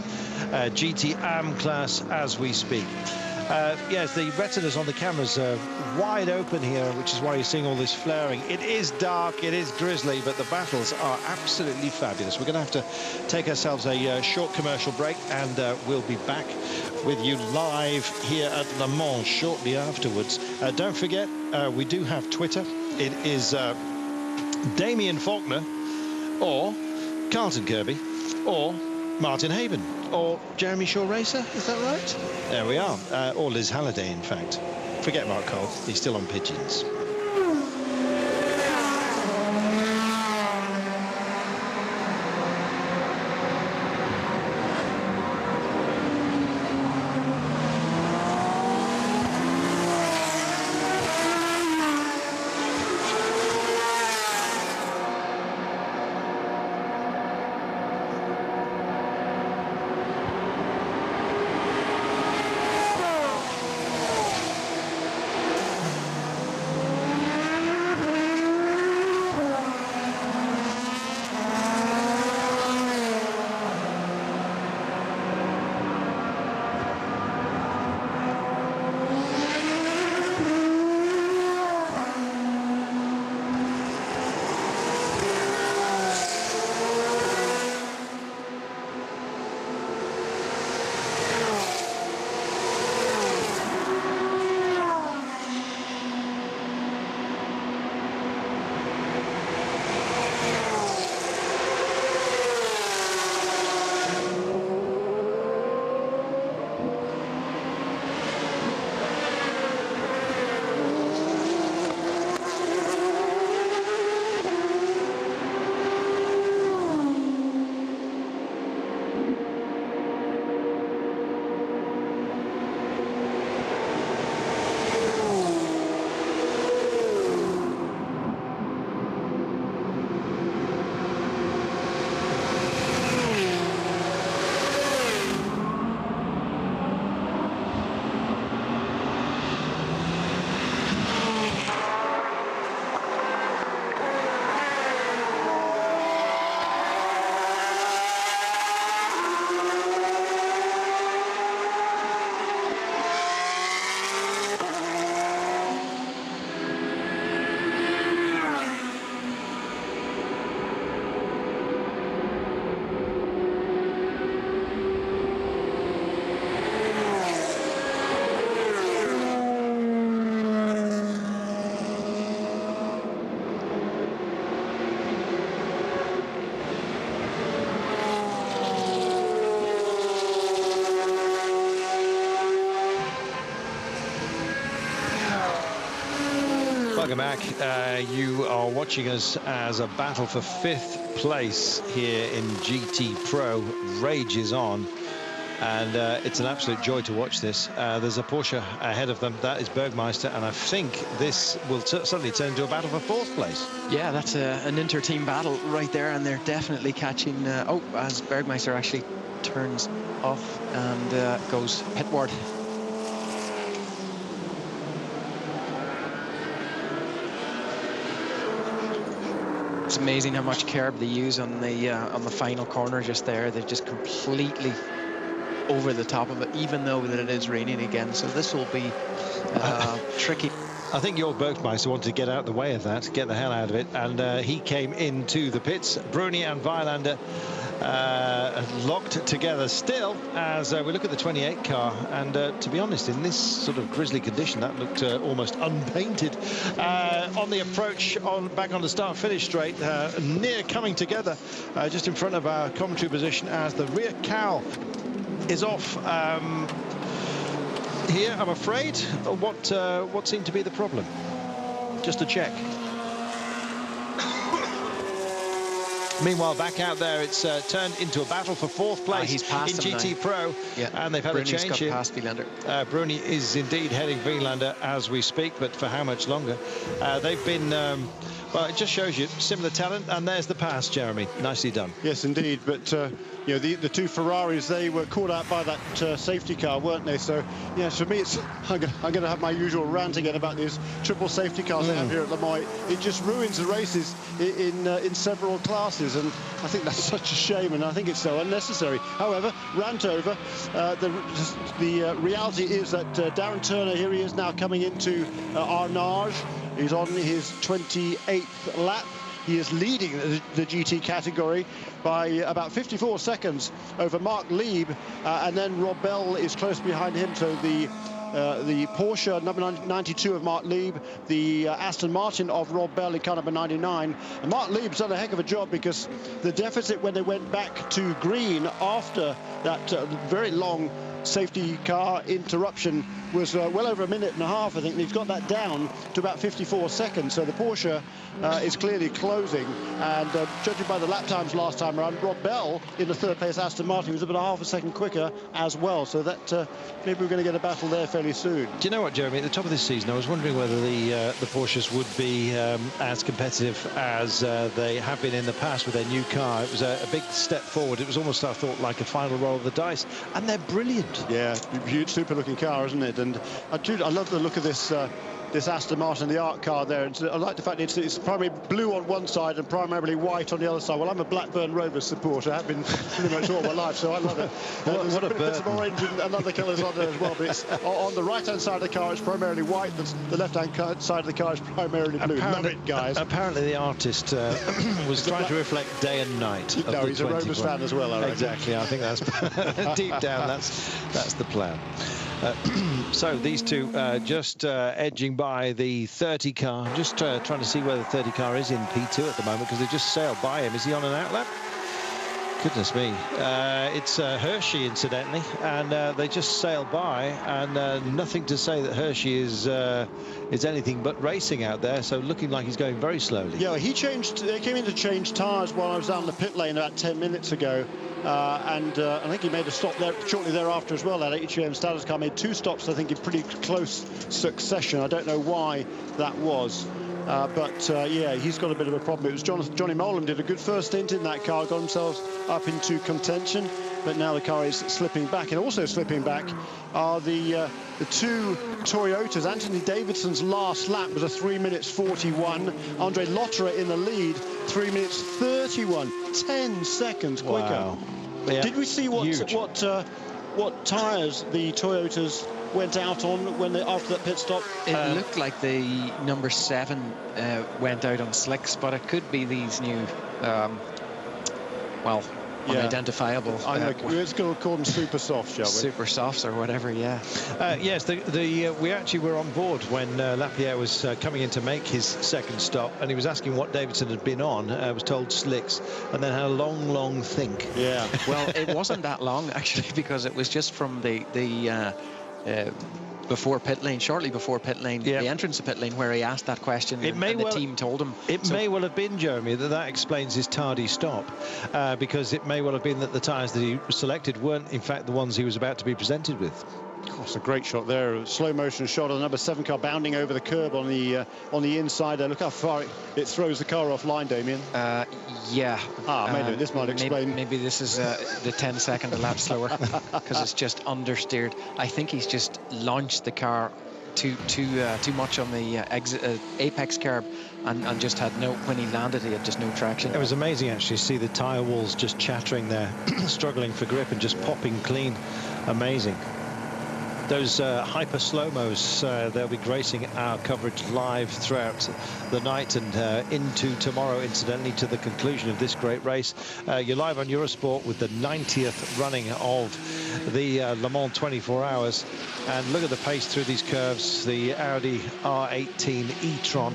GT AM class as we speak. Yes, the retinas on the cameras are wide open here, which is why you're seeing all this flaring. It is dark, it is grisly, but the battles are absolutely fabulous. We're going to have to take ourselves a short commercial break, and we'll be back with you live here at Le Mans shortly afterwards. Don't forget, we do have Twitter. It is Damien Faulkner, or Carlton Kirby, or Martin Haven, or Jeremy Shaw Racer, is that right? There we are, or Liz Halliday, in fact. Forget Mark Cole, he's still on pigeons. Mac. You are watching us as a battle for 5th place here in GT Pro rages on. And it's an absolute joy to watch this. There's a Porsche ahead of them. That is Bergmeister, and I think this will certainly turn into a battle for 4th place. Yeah, that's an inter-team battle right there, and they're definitely catching... as Bergmeister actually turns off and goes pitward. It's amazing how much curb they use on the final corner just there. They're just completely over the top of it, even though that it is raining again. So this will be tricky. I think your Bergmeister wanted to get out the way of that, get the hell out of it, and he came into the pits. Bruni and Weilander locked together still as we look at the 28 car, and to be honest, in this sort of grisly condition, that looked almost unpainted. On the approach back on the start-finish straight, near coming together just in front of our commentary position as the rear cowl is off. Here, I'm afraid, what seemed to be the problem? Just to check. Meanwhile, back out there, it's turned into a battle for 4th place he's passed in GT Pro, and they've had Bruni's a change here. Past Weilander. Bruni is indeed heading Weilander as we speak, but for how much longer? They've been, well, it just shows you similar talent, and there's the pass, Jeremy. Nicely done. Yes, indeed, but you know, the two Ferraris, they were caught out by that safety car, weren't they? So, yeah, for me, it's I'm going to have my usual rant again about these triple safety cars they have here at Le Mans. It just ruins the races in several classes, and I think that's such a shame, and I think it's so unnecessary. However, rant over. The reality is that Darren Turner, here he is now coming into Arnage. He's on his 28th lap. He is leading the GT category by about 54 seconds over Mark Lieb, and then Rob Bell is close behind him. So the Porsche number 92 of Mark Lieb, the Aston Martin of Rob Bell in car number 99. And Mark Lieb's done a heck of a job, because the deficit when they went back to green after that very long safety car interruption was well over a minute and a half, I think. And he's got that down to about 54 seconds. So the Porsche is clearly closing. And judging by the lap times last time around, Rob Bell in the 3rd place Aston Martin was about half a second quicker as well. So that maybe we're going to get a battle there fairly soon. Do you know what, Jeremy? At the top of this season, I was wondering whether the Porsches would be as competitive as they have been in the past with their new car. It was a big step forward. It was almost, I thought, like a final roll of the dice. And they're brilliant. Yeah, huge, super-looking car, isn't it? And I love the look of this Aston Martin, the art car there. And I like the fact it's primarily blue on one side and primarily white on the other side. Well, I'm a Blackburn Rovers supporter. I have been pretty much all my life, so I love it. What a bit of orange and other colours on there as well. But it's on the right-hand side of the car, it's primarily white. The left-hand side of the car is primarily blue. Love it, guys. Apparently, the artist was trying to reflect day and night. No, he's a Rovers fan as well. Exactly. I think that's deep down. That's the plan. So these two just edging by the 30 car. Just trying to see where the 30 car is in P2 at the moment, because they just sailed by him. Is he on an outlap? Goodness me. It's Hershey, incidentally, and they just sailed by, and nothing to say that Hershey is anything but racing out there, so looking like he's going very slowly. Yeah, they came in to change tyres while I was down the pit lane about 10 minutes ago. And I think he made a stop there shortly thereafter as well. That HM status car made 2 stops, I think, in pretty close succession. I don't know why that was. But yeah, he's got a bit of a problem. It was Johnny Molan did a good first stint in that car, got themselves up into contention, but now the car is slipping back. And also slipping back are the 2 Toyotas. Anthony Davidson's last lap was a 3 minutes 41. Andre Lotterer in the lead, 3 minutes 31, 10 seconds quicker. Wow. Yeah. Did we see what tyres the Toyotas went out on after that pit stop? It looked like the number 7 went out on slicks, but it could be these new, well, unidentifiable. Let's call them super softs, shall we? Super softs or whatever, yeah. Yes, we actually were on board when Lapierre was coming in to make his second stop, and he was asking what Davidson had been on. I was told slicks, and then had a long think. Yeah. Well, it wasn't that long, actually, because it was just from the before pit lane, shortly before pit lane, the entrance of pit lane, where he asked that question, and the team told him. It may well have been, Jeremy, that explains his tardy stop, because it may well have been that the tyres that he selected weren't, in fact, the ones he was about to be presented with. Oh, it's a great shot there, a slow motion shot of the number 7 car bounding over the curb on the inside there. Look how far it throws the car offline, Damien. Yeah. Maybe this might explain. Maybe this is the 10-second a lap slower, because it's just understeered. I think he's just launched the car too much on the apex curb, and just had when he landed, he had just no traction. It was amazing actually to see the tyre walls just chattering there, struggling for grip and just popping clean. Amazing. Those hyper slow-mos, they'll be gracing our coverage live throughout the night and into tomorrow, incidentally, to the conclusion of this great race. You're live on Eurosport with the 90th running of the Le Mans 24 Hours. And look at the pace through these curves, the Audi R18 e-tron.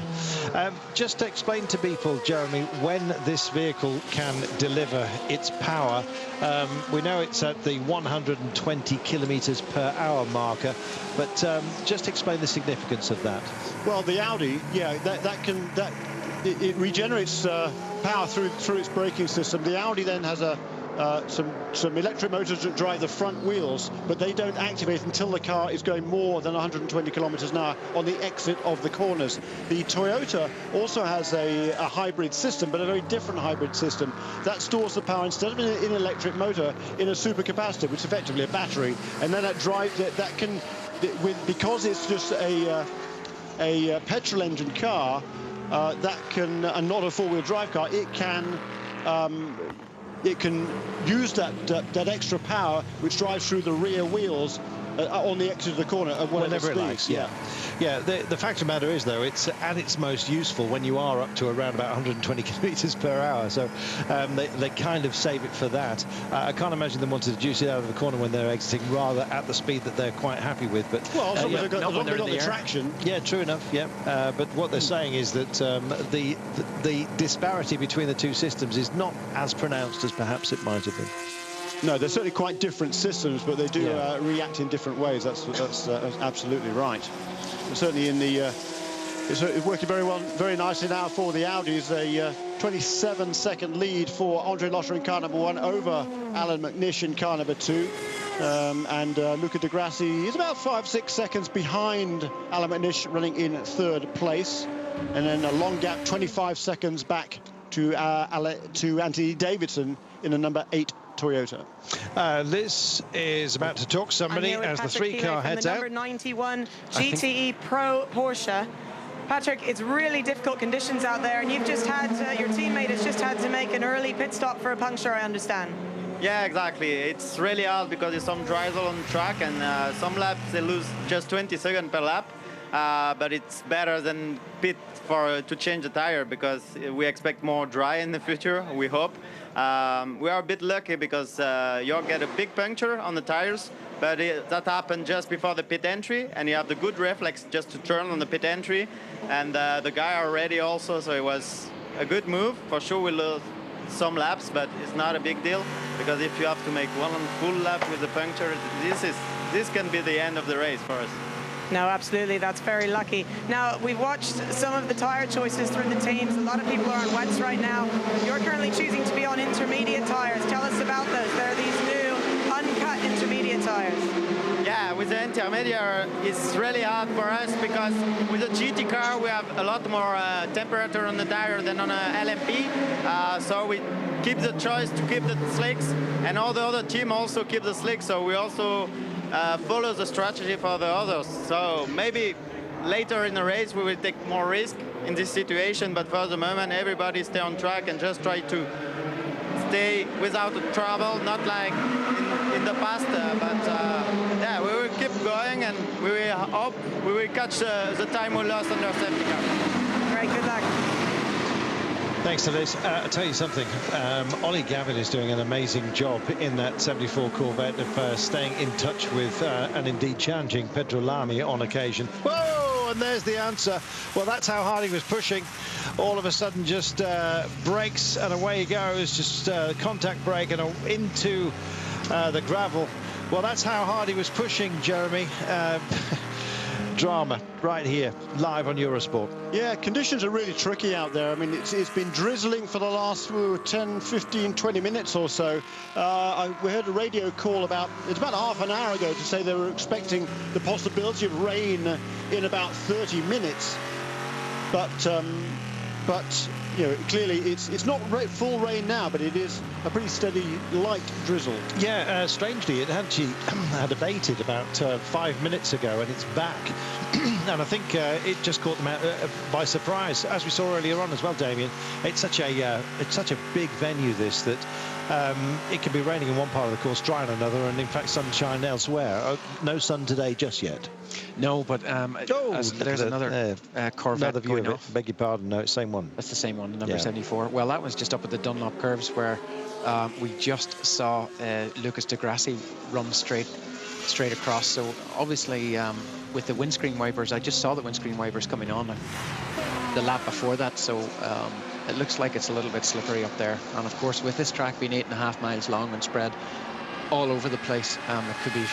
Just to explain to people, Jeremy, when this vehicle can deliver its power. We know it's at the 120 kilometers per hour marker, but just explain the significance of that. Well, the Audi, it regenerates power through its braking system. The Audi then has some electric motors that drive the front wheels, but they don't activate until the car is going more than 120 kilometers an hour on the exit of the corners. The Toyota also has a hybrid system, but a very different hybrid system that stores the power instead of in an electric motor in a supercapacitor, which is effectively a battery, and then that drives it. That can, because it's just a petrol engine car, that can, and not a four-wheel drive car, it can use that extra power which drives through the rear wheels on the exit of the corner at whatever it likes. The fact of the matter is, though, it's at its most useful when you are up to around about 120 kilometers per hour. So they kind of save it for that. I can't imagine them wanting to juice it out of the corner when they're exiting, rather at the speed that they're quite happy with. But they've got the traction. Yeah, true enough. Yeah, but what they're saying is that the disparity between the two systems is not as pronounced as perhaps it might have been. No, they're certainly quite different systems, but they do react in different ways. That's absolutely right. But certainly it's working very nicely now for the Audis. A 27-second lead for Andre Lotterer in car number 1 over Alan McNish in car number 2. And Luca Di Grassi is about 5-6 seconds behind Alan McNish, running in 3rd place. And then a long gap, 25 seconds back to Anthony Davidson in the number 8 Toyota. Liz is about to talk to somebody as the 3-car heads out. Number 91 GTE Pro Porsche. Patrick, it's really difficult conditions out there, and you've just had your teammate has just had to make an early pit stop for a puncture, I understand. Yeah, exactly. It's really hard because there's some drizzle on the track, and some laps they lose just 20 seconds per lap. But it's better than pit to change the tire, because we expect more dry in the future, we hope. We are a bit lucky because you get a big puncture on the tires, but that happened just before the pit entry, and you have the good reflex just to turn on the pit entry, and the guy are ready also, so it was a good move. For sure we lose some laps, but it's not a big deal, because if you have to make one full lap with the puncture, this can be the end of the race for us. No, absolutely. That's very lucky. Now, we've watched some of the tyre choices through the teams. A lot of people are on wets right now. You're currently choosing to be on intermediate tyres. Tell us about those. There are these new uncut intermediate tyres. Yeah, with the intermediate, it's really hard for us because with the GT car, we have a lot more temperature on the tire than on a LMP. So we keep the choice to keep the slicks, and all the other team also keep the slicks. So we also follow the strategy for the others. So maybe later in the race we will take more risk in this situation, but for the moment everybody stay on track and just try to stay without trouble, not like in the past, yeah, we will keep going, and we will hope we will catch the time we lost under safety car. Great, good luck. Thanks to Liz. I'll tell you something. Ollie Gavin is doing an amazing job in that 74 Corvette of staying in touch with and indeed challenging Pedro Lamy on occasion. Whoa! And there's the answer. Well, that's how hard he was pushing. All of a sudden, just brakes and away he goes. Just contact brake and into the gravel. Well, that's how hard he was pushing, Jeremy. drama right here, live on Eurosport. Yeah, conditions are really tricky out there. I mean, it's been drizzling for the last 10, 15, 20 minutes or so. We heard a radio call about half an hour ago to say they were expecting the possibility of rain in about 30 minutes. But you know, clearly it's not full rain now, but it is a pretty steady light drizzle. Yeah, strangely, it actually had abated about 5 minutes ago, and it's back. And I think it just caught them out by surprise, as we saw earlier on as well, Damien. It's such a big venue, this, that it can be raining in one part of the course, dry in another, and in fact sunshine elsewhere. No sun today just yet. No, but there's another Corvette going off. Beg your pardon, no, it's the same one. That's the same one, number 74. Well, that was just up at the Dunlop curves where we just saw Lucas de Grassi run straight across. So obviously with the windscreen wipers, I just saw the windscreen wipers coming on the lap before that. So it looks like it's a little bit slippery up there. And of course, with this track being 8.5 miles long and spread all over the place, it could be,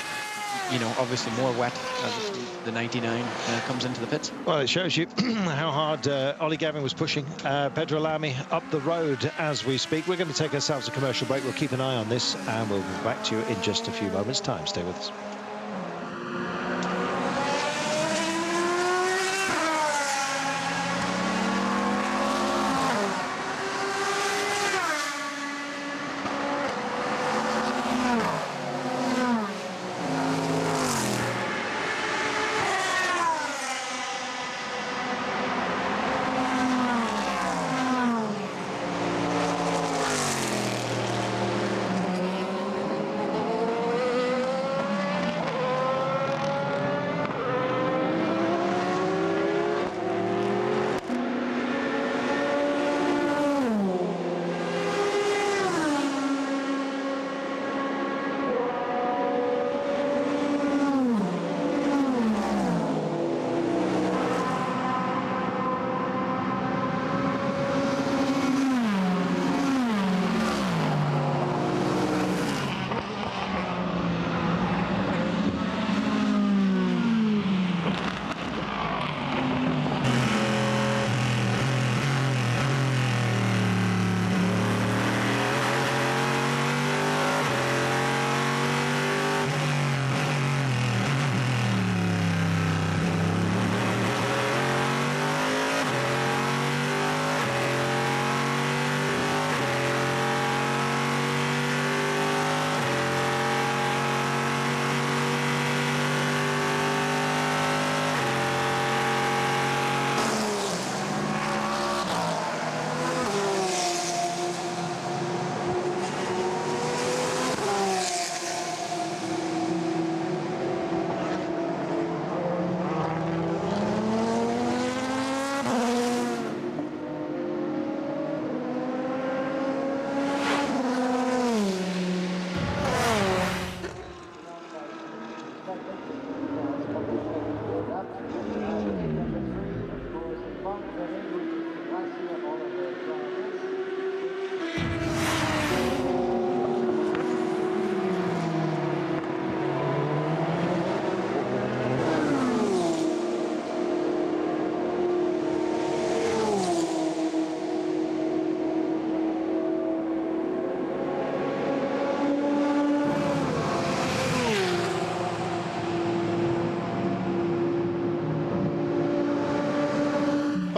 you know, obviously more wet as the 99 comes into the pits. Well, it shows you how hard Ollie Gavin was pushing Pedro Lamy up the road as we speak. We're going to take ourselves a commercial break. We'll keep an eye on this, and we'll be back to you in just a few moments' time. Stay with us.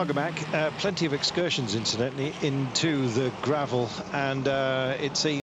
Welcome back. Plenty of excursions, incidentally, into the gravel, and it seems